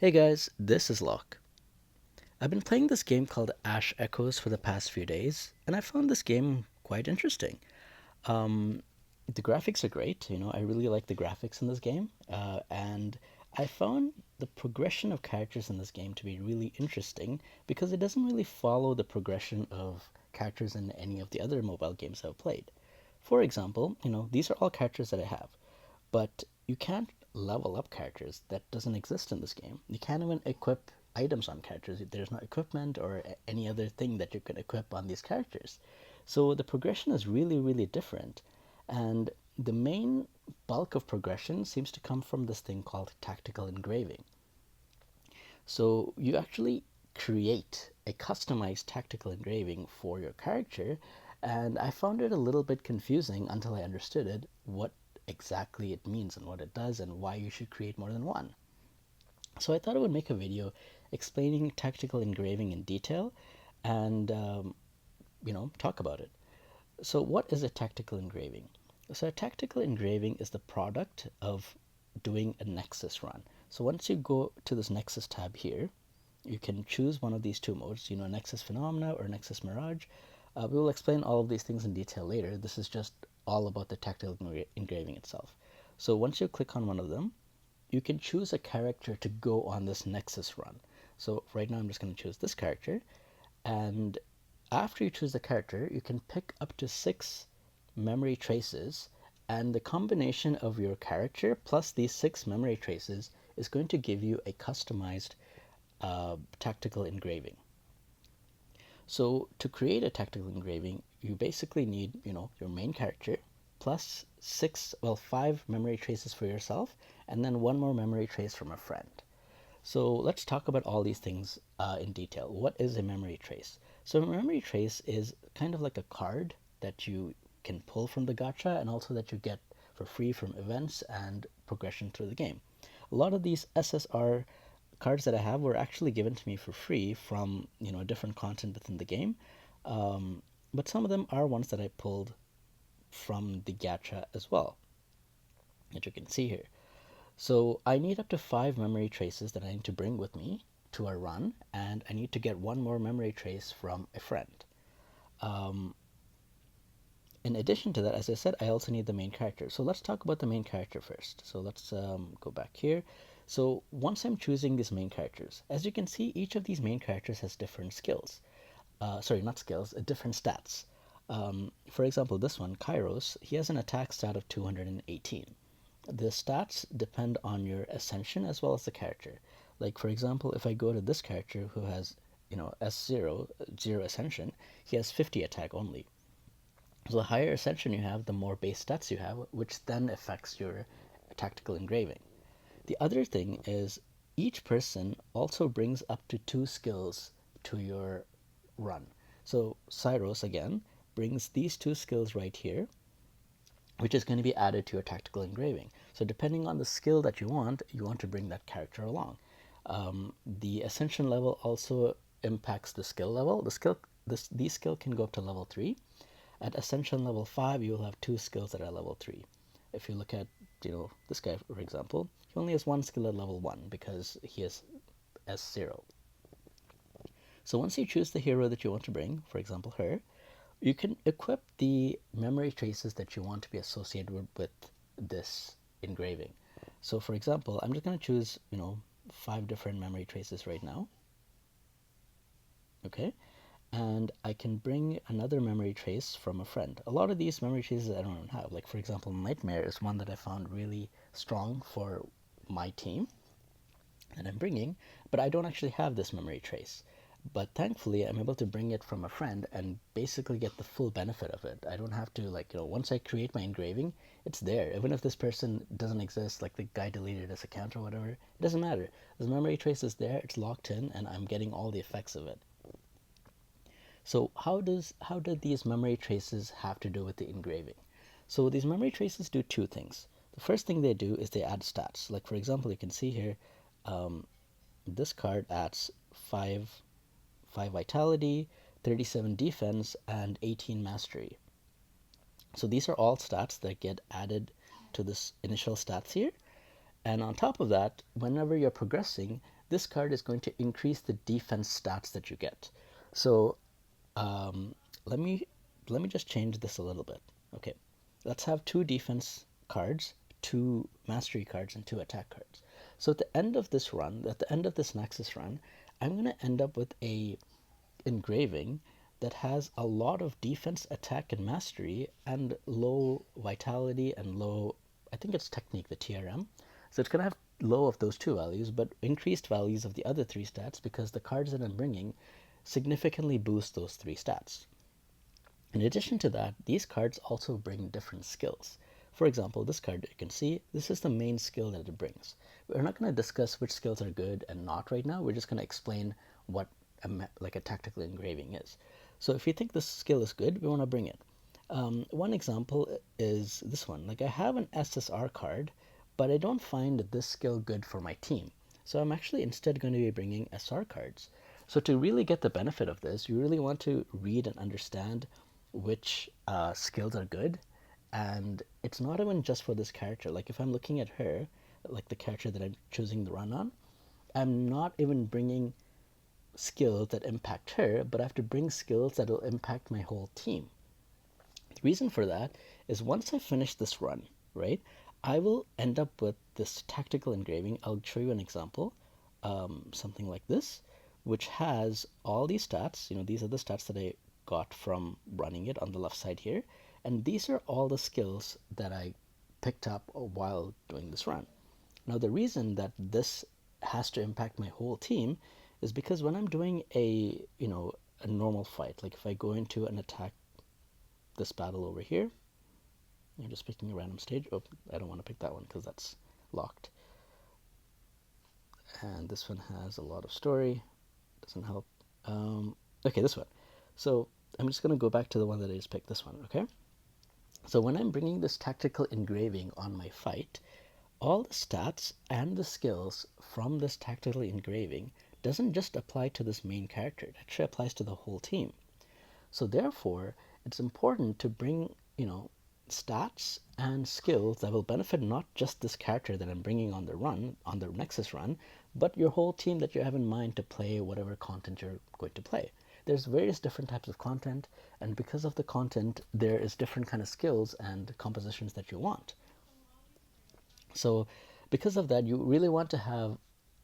Hey guys, this is Locke. I've been playing this game called Ash Echoes for the past few days, and I found this game quite interesting. Um, the graphics are great, I really like the graphics in this game, and I found the progression of characters in this game to be really interesting because it doesn't really follow the progression of characters in any of the other mobile games I've played. For example, these are all characters that I have, but you can't level up characters. That doesn't exist in this game. You can't even equip items on characters. There's no equipment or any other thing that you can equip on these characters. So the progression is really, really different. And the main bulk of progression seems to come from this thing called tactical engraving. So you actually create a customized tactical engraving for your character, and I found it a little bit confusing until I understood it, what exactly it means and what it does and why you should create more than one. So I thought I would make a video explaining tactical engraving in detail and talk about it. So what is a tactical engraving? So a tactical engraving is the product of doing a Nexus run. So once you go to this Nexus tab here, you can choose one of these two modes, Nexus Phenomena or Nexus Mirage. We will explain all of these things in detail later. This is just all about the tactile engraving itself. So once you click on one of them, you can choose a character to go on this Nexus run. So right now I'm just going to choose this character, and after you choose the character, you can pick up to 6 memory traces, and the combination of your character plus these 6 memory traces is going to give you a customized tactical engraving. So to create a tactical engraving, you basically need, your main character plus 5 memory traces for yourself, and then one more memory trace from a friend. So let's talk about all these things in detail. What is a memory trace? So a memory trace is kind of like a card that you can pull from the gacha and also that you get for free from events and progression through the game. A lot of these SSR cards that I have were actually given to me for free from different content within the game, but some of them are ones that I pulled from the gacha as well, that you can see here. So I need up to 5 memory traces that I need to bring with me to a run, and I need to get one more memory trace from a friend. Um, in addition to that, as I said, I also need the main character. So let's talk about the main character first. So let's go back here. So once I'm choosing these main characters, as you can see, each of these main characters has different skills. Sorry, not skills, different stats. For example, this one, Kairos, he has an attack stat of 218. The stats depend on your ascension as well as the character. Like, for example, if I go to this character who has, S0, 0 ascension, he has 50 attack only. So the higher ascension you have, the more base stats you have, which then affects your tactical engraving. The other thing is each person also brings up to 2 skills to your run. So Cyros, again, brings these 2 skills right here, which is going to be added to your tactical engraving. So depending on the skill that you want to bring that character along. The ascension level also impacts the skill level. These skill can go up to level 3. At ascension level 5, you will have 2 skills that are level 3. If you look at, this guy, for example, he only has 1 skill at level 1 because he is S0. So once you choose the hero that you want to bring, for example, her, you can equip the memory traces that you want to be associated with this engraving. So for example, I'm just going to choose, 5 different memory traces right now. Okay, and I can bring another memory trace from a friend. A lot of these memory traces I don't have. Like, for example, Nightmare is one that I found really strong for my team that I'm bringing, but I don't actually have this memory trace. But thankfully, I'm able to bring it from a friend and basically get the full benefit of it. I don't have to, once I create my engraving, it's there. Even if this person doesn't exist, like the guy deleted his account or whatever, it doesn't matter. The memory trace is there, it's locked in, and I'm getting all the effects of it. So how did these memory traces have to do with the engraving? So these memory traces do 2 things. The first thing they do is they add stats. Like, for example, you can see here, this card adds 5 vitality, 37 defense, and 18 mastery. So these are all stats that get added to this initial stats here. And on top of that, whenever you're progressing, this card is going to increase the defense stats that you get. So um, let me let me just change this a little bit. Okay, let's have two defense cards, two mastery cards, and two attack cards. So at the end of this run, at the end of this Nexus run, I'm going to end up with a engraving that has a lot of defense, attack, and mastery, and low vitality and low, I think it's technique, the TRM. So it's going to have low of those two values, but increased values of the other three stats because the cards that I'm bringing significantly boost those three stats. In addition to that, these cards also bring different skills. For example, this card you can see, this is the main skill that it brings. We're not going to discuss which skills are good and not right now. We're just going to explain what like a tactical engraving is. So if you think this skill is good, we want to bring it. One example is this one. Like I have an SSR card, but I don't find this skill good for my team. So I'm actually instead going to be bringing SR cards. So to really get the benefit of this, you really want to read and understand which skills are good. And it's not even just for this character. Like if I'm looking at her, like the character that I'm choosing the run on, I'm not even bringing skills that impact her, but I have to bring skills that will impact my whole team. The reason for that is once I finish this run, right, I will end up with this tactical engraving. I'll show you an example, something like this, which has all these stats. You know, these are the stats that I got from running it on the left side here. And these are all the skills that I picked up while doing this run. Now, the reason that this has to impact my whole team is because when I'm doing a normal fight, like if I go into an attack, this battle over here, I'm just picking a random stage. Oh, I don't want to pick that one because that's locked. And this one has a lot of story. Doesn't help. Okay, this one. So I'm just going to go back to the one that I just picked, this one, okay? So when I'm bringing this tactical engraving on my fight, all the stats and the skills from this tactical engraving doesn't just apply to this main character. It actually applies to the whole team. So therefore, it's important to bring, stats and skills that will benefit not just this character that I'm bringing on the run, on the Nexus run, but your whole team that you have in mind to play whatever content you're going to play. There's various different types of content, and because of the content, there is different kind of skills and compositions that you want. So because of that, you really want to have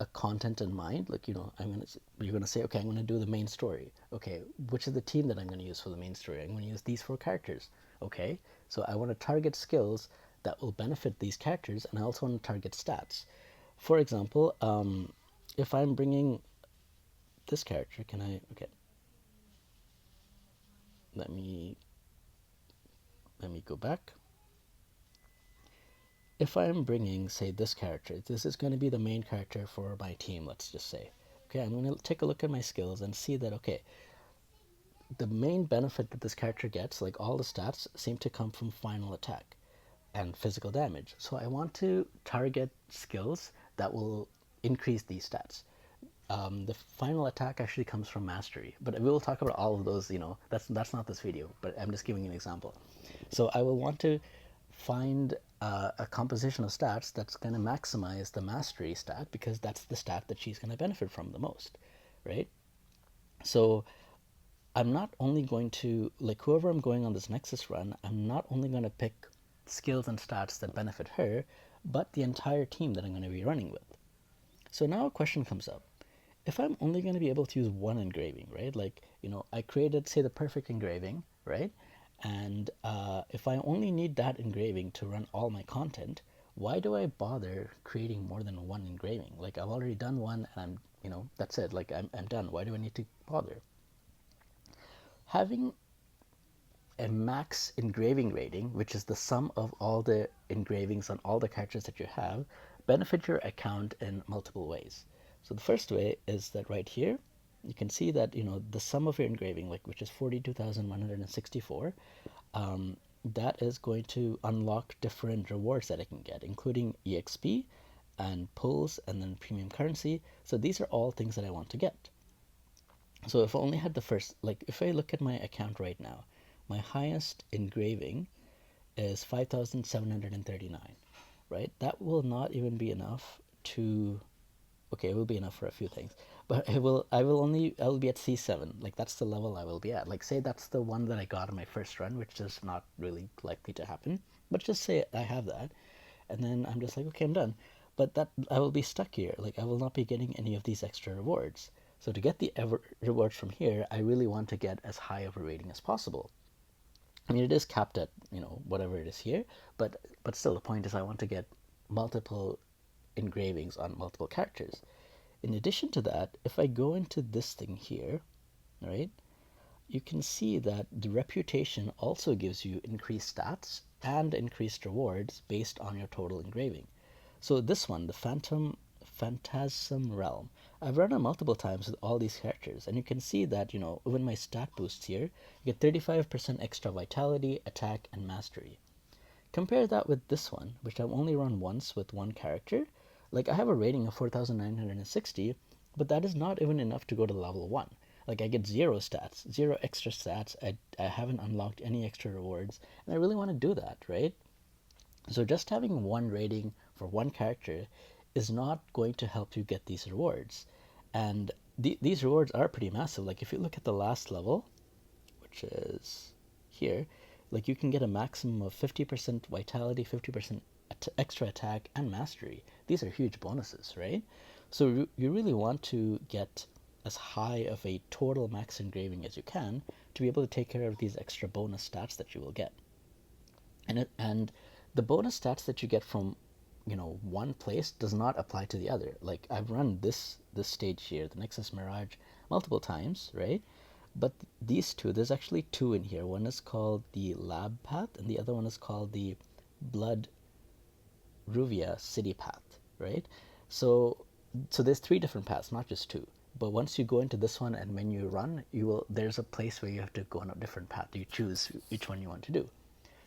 a content in mind. Like, you're gonna say, okay, I'm gonna do the main story. Okay, which is the team that I'm gonna use for the main story? I'm gonna use these 4 characters. Okay, so I want to target skills that will benefit these characters, and I also want to target stats. For example, if I'm bringing this character, can I? Okay, let me go back. If I'm bringing, say, this character, this is going to be the main character for my team, let's just say. Okay, I'm going to take a look at my skills and see that, okay, the main benefit that this character gets, like all the stats, seem to come from final attack and physical damage. So I want to target skills that will increase these stats. The final attack actually comes from mastery, but we will talk about all of those. That's not this video, but I'm just giving you an example. So I will want to find a composition of stats that's going to maximize the mastery stat because that's the stat that she's going to benefit from the most, right? So I'm not only going to, like, whoever I'm going on this Nexus run, I'm not only going to pick skills and stats that benefit her, but the entire team that I'm going to be running with. So now a question comes up. If I'm only going to be able to use one engraving, right? Like, I created, say, the perfect engraving, right? And if I only need that engraving to run all my content, why do I bother creating more than one engraving? Like, I've already done one and that's it. Like, I'm done. Why do I need to bother? Having a max engraving rating, which is the sum of all the engravings on all the characters that you have, benefit your account in multiple ways. So the first way is that right here, you can see that the sum of your engraving, like, which is 42,164, that is going to unlock different rewards that I can get, including EXP and pulls and then premium currency. So these are all things that I want to get. So if I only had the first, like, if I look at my account right now, my highest engraving is 5,739, right? That will not even be enough to Okay, it will be enough for a few things, but I will be at C7. Like that's the level I will be at. Like say that's the one that I got in my first run, which is not really likely to happen. But just say I have that, and then I'm just like, okay, I'm done. But that I will be stuck here. Like I will not be getting any of these extra rewards. So to get the rewards from here, I really want to get as high of a rating as possible. I mean, it is capped at whatever it is here, but still, the point is I want to get multiple engravings on multiple characters. In addition to that, if I go into this thing here, right, you can see that the reputation also gives you increased stats and increased rewards based on your total engraving. So this one, the Phantasm Realm, I've run it multiple times with all these characters, and you can see that, even my stat boosts here, you get 35% extra vitality, attack, and mastery. Compare that with this one, which I've only run once with one character. Like I have a rating of 4,960, but that is not even enough to go to level 1. Like I get zero stats, zero extra stats. I haven't unlocked any extra rewards, and I really want to do that, right? So just having one rating for one character is not going to help you get these rewards. And these rewards are pretty massive. Like if you look at the last level, which is here, like you can get a maximum of 50% vitality, 50% extra attack, and mastery. These are huge bonuses, right? So you really want to get as high of a total max engraving as you can to be able to take care of these extra bonus stats that you will get. And the bonus stats that you get from one place does not apply to the other. Like I've run this stage here, the Nexus Mirage, multiple times, right? But these two, there's actually two in here. One is called the Lab Path, and the other one is called the Blood Ruvia City Path, right? So so there's three different paths, not just two. But once you go into this one and when you run, there's a place where you have to go on a different path. You choose which one you want to do.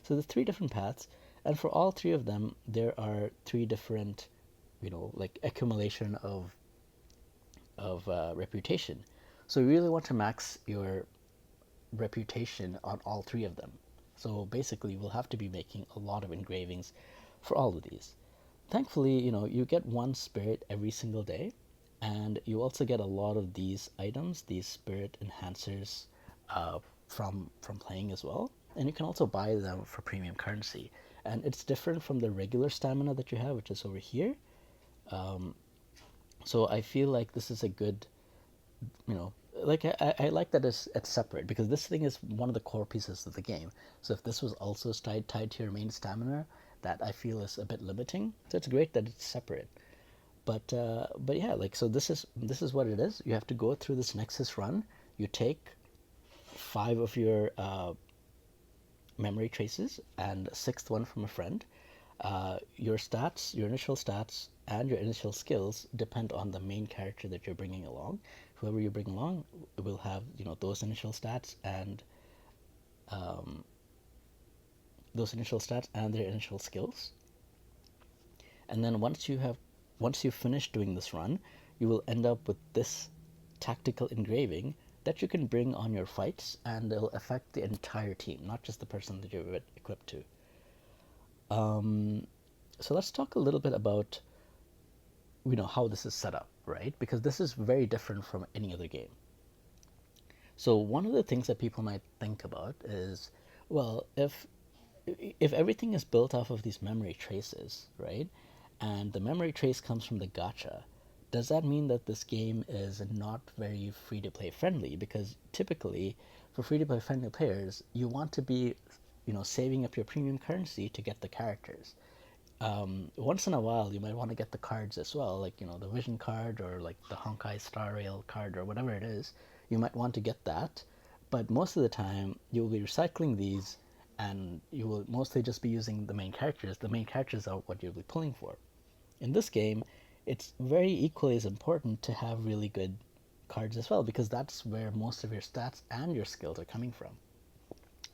So there's three different paths, and for all three of them, there are three different, like accumulation of reputation. So you really want to max your reputation on all three of them. So basically, we'll have to be making a lot of engravings for all of these. Thankfully, you get one spirit every single day, and you also get a lot of these items, these spirit enhancers, from playing as well. And you can also buy them for premium currency. And it's different from the regular stamina that you have, which is over here. So I feel like this is a good, like I like that it's separate because this thing is one of the core pieces of the game. So if this was also tied to your main stamina, that I feel is a bit limiting. So it's great that it's separate. But yeah, like so this is what it is. You have to go through this Nexus run. You take 5 of your memory traces and a sixth one from a friend. Your stats, your initial stats, and your initial skills depend on the main character that you're bringing along. Whoever you bring along will have those initial stats and their initial skills. And then once you finish doing this run, you will end up with this tactical engraving that you can bring on your fights, and it'll affect the entire team, not just the person that you're equipped to. So let's talk a little bit about how this is set up, right? Because this is very different from any other game. So one of the things that people might think about is, well, if everything is built off of these memory traces, right? And the memory trace comes from the gacha, does that mean that this game is not very free to play friendly? Because typically, for free to play friendly players, you want to be, saving up your premium currency to get the characters. Once in a while, you might want to get the cards as well, like the Vision card or like the Honkai Star Rail card or whatever it is. You might want to get that, but most of the time you will be recycling these, and you will mostly just be using the main characters. The main characters are what you'll be pulling for. In this game, it's very equally as important to have really good cards as well, because that's where most of your stats and your skills are coming from.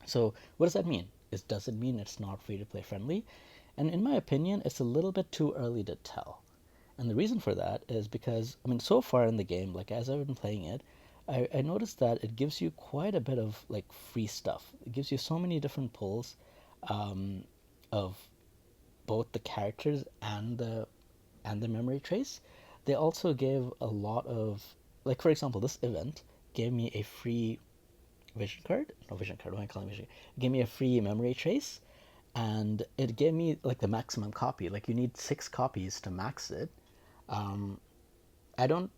So what does that mean? Does it mean it's not free to play friendly? And in my opinion, it's a little bit too early to tell. And the reason for that is because, I mean, so far in the game, like as I've been playing it, I noticed that it gives you quite a bit of like free stuff. It gives you so many different pulls of both the characters and the memory trace. they also gave a lot of, like for example, this event gave me a free vision card. No, vision card. What am I calling vision? It gave me a free memory trace, and it gave me like the maximum copy. Like you need 6 copies to max it. Um, I don't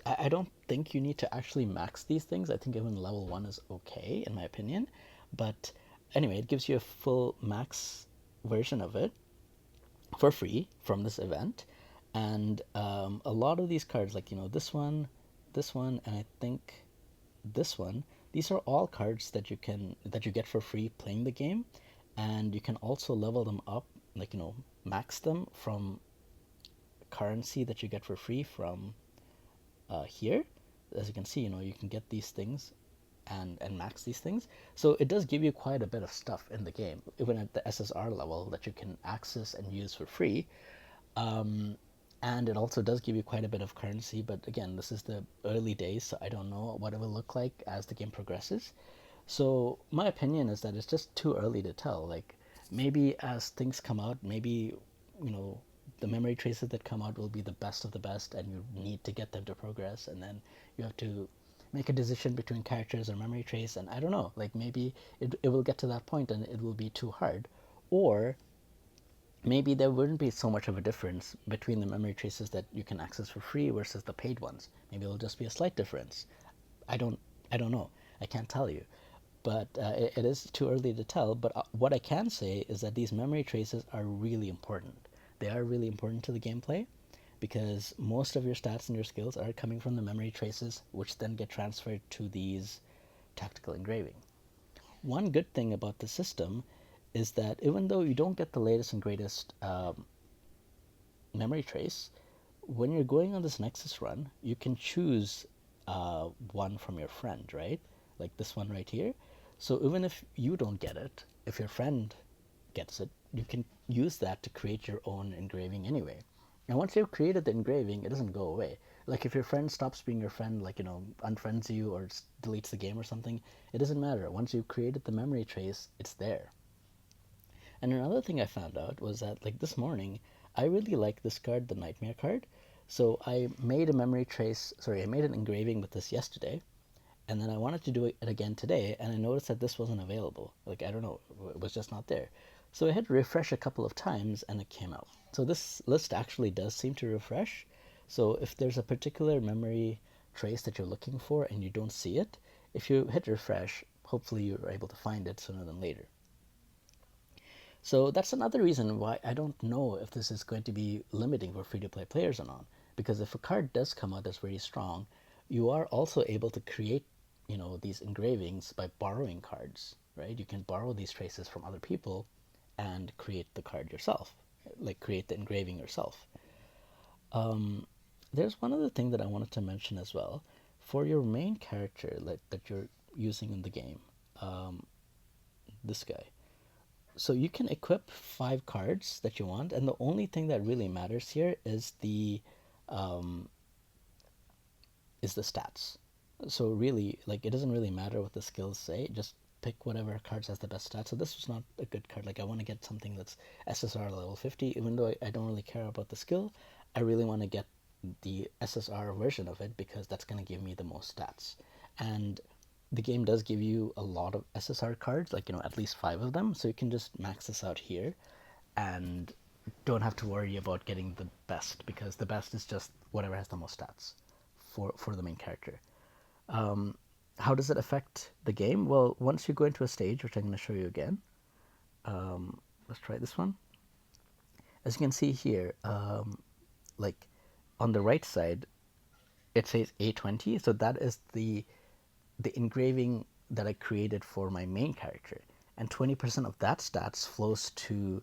I don't think you need to actually max these things. I think even level one is okay in my opinion. But anyway, it gives you a full max version of it for free from this event. And a lot of these cards, like this one, and I think this one, these are all cards that you get for free playing the game, and you can also level them up, like max them from currency that you get for free from here. As you can see, you can get these things and max these things. So it does give you quite a bit of stuff in the game, even at the SSR level, that you can access and use for free. Um, and it also does give you quite a bit of currency, but again, this is the early days, so I don't know what it will look like as the game progresses. So my opinion is that it's just too early to tell. Like maybe as things come out, maybe you know the memory traces that come out will be the best of the best, and you need to get them to progress, and then you have to make a decision between characters or memory trace, and I don't know. Like maybe it will get to that point and it will be too hard, or maybe there wouldn't be so much of a difference between the memory traces that you can access for free versus the paid ones. Maybe it'll just be a slight difference. I don't I don't know. I can't tell you. But it is too early to tell. But what I can say is that these memory traces are really important. They are really important to the gameplay because most of your stats and your skills are coming from the memory traces, which then get transferred to these tactical engraving. One good thing about the system is that even though you don't get the latest and greatest memory trace, when you're going on this Nexus run, you can choose one from your friend, right? Like this one right here. So even if you don't get it, if your friend gets it, you can use that to create your own engraving anyway. And once you've created the engraving, it doesn't go away. Like if your friend stops being your friend, like, unfriends you or deletes the game or something, it doesn't matter. Once you've created the memory trace, it's there. And another thing I found out was that, like this morning, I really like this card, the Nightmare card. So I made a memory trace, sorry, I made an engraving with this yesterday, and then I wanted to do it again today, and I noticed that this wasn't available. Like, I don't know, it was just not there. So I had to refresh a couple of times, and it came out. So this list actually does seem to refresh. So if there's a particular memory trace that you're looking for and you don't see it, if you hit refresh, hopefully you're able to find it sooner than later. So that's another reason why I don't know if this is going to be limiting for free-to-play players or not. Because if a card does come out that's very strong, you are also able to create, these engravings by borrowing cards, right? You can borrow these traces from other people and create the card yourself, like create the engraving yourself. There's one other thing that I wanted to mention as well. For your main character, like that you're using in the game, this guy. So you can equip 5 cards that you want, and the only thing that really matters here um, is the stats. So really, like it doesn't really matter what the skills say. Just pick whatever cards has the best stats. So this was not a good card. Like I want to get something that's SSR level 50, even though I don't really care about the skill. I really want to get the SSR version of it because that's going to give me the most stats. And the game does give you a lot of SSR cards, like at least 5 of them. So you can just max this out here, and don't have to worry about getting the best because the best is just whatever has the most stats for the main character. Um, how does it affect the game? Well, once you go into a stage, which I'm going to show you again, let's try this one. As you can see here, like on the right side, it says A20, so that is the engraving that I created for my main character, and 20% of that stats flows to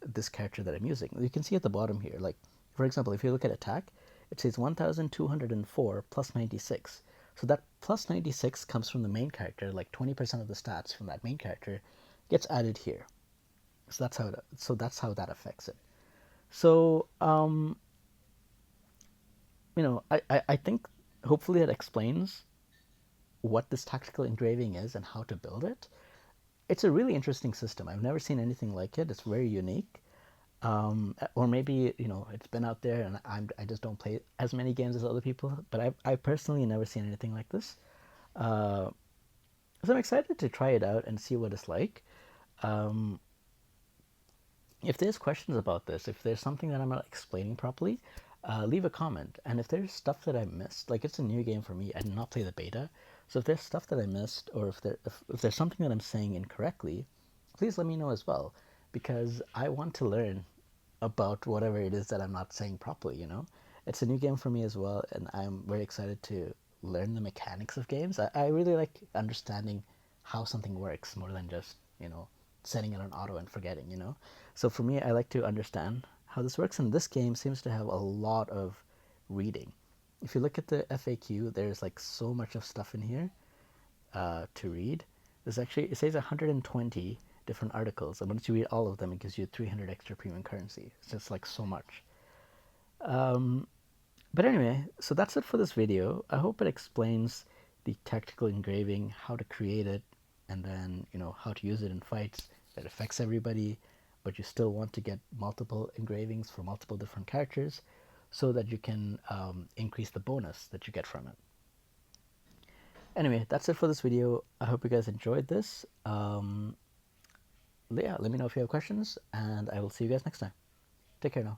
this character that I'm using. You can see at the bottom here, like for example, if you look at attack, it says 1204 plus 96. So that plus 96 comes from the main character, like 20% of the stats from that main character gets added here. So that's how that affects it. So I think hopefully that explains what this tactical engraving is and how to build it. It's a really interesting system. I've never seen anything like it. It's very unique. Or maybe it's been out there and I just don't play as many games as other people. But I personally never seen anything like this. Uh, so I'm excited to try it out and see what it's like. Um, if there's questions about this, if there's something that I'm not explaining properly, leave a comment. And if there's stuff that I missed, like it's a new game for me, I did not play the beta. So if there's stuff that I missed, or if there's something that I'm saying incorrectly, please let me know as well, because I want to learn about whatever it is that I'm not saying properly. It's a new game for me as well, and I'm very excited to learn the mechanics of games. I really like understanding how something works more than just setting it on auto and forgetting. So for me, I like to understand how this works, and this game seems to have a lot of reading. If you look at the FAQ, there's like so much of stuff in here to read. It says 120 different articles, and once you read all of them, it gives you 300 extra premium currency. It's just like so much. But anyway, so that's it for this video. I hope it explains the tactical engraving, how to create it, and then how to use it in fights that affects everybody, but you still want to get multiple engravings for multiple different characters, so that you can increase the bonus that you get from it. Anyway, that's it for this video. I hope you guys enjoyed this. Yeah, let me know if you have questions, and I will see you guys next time. Take care now.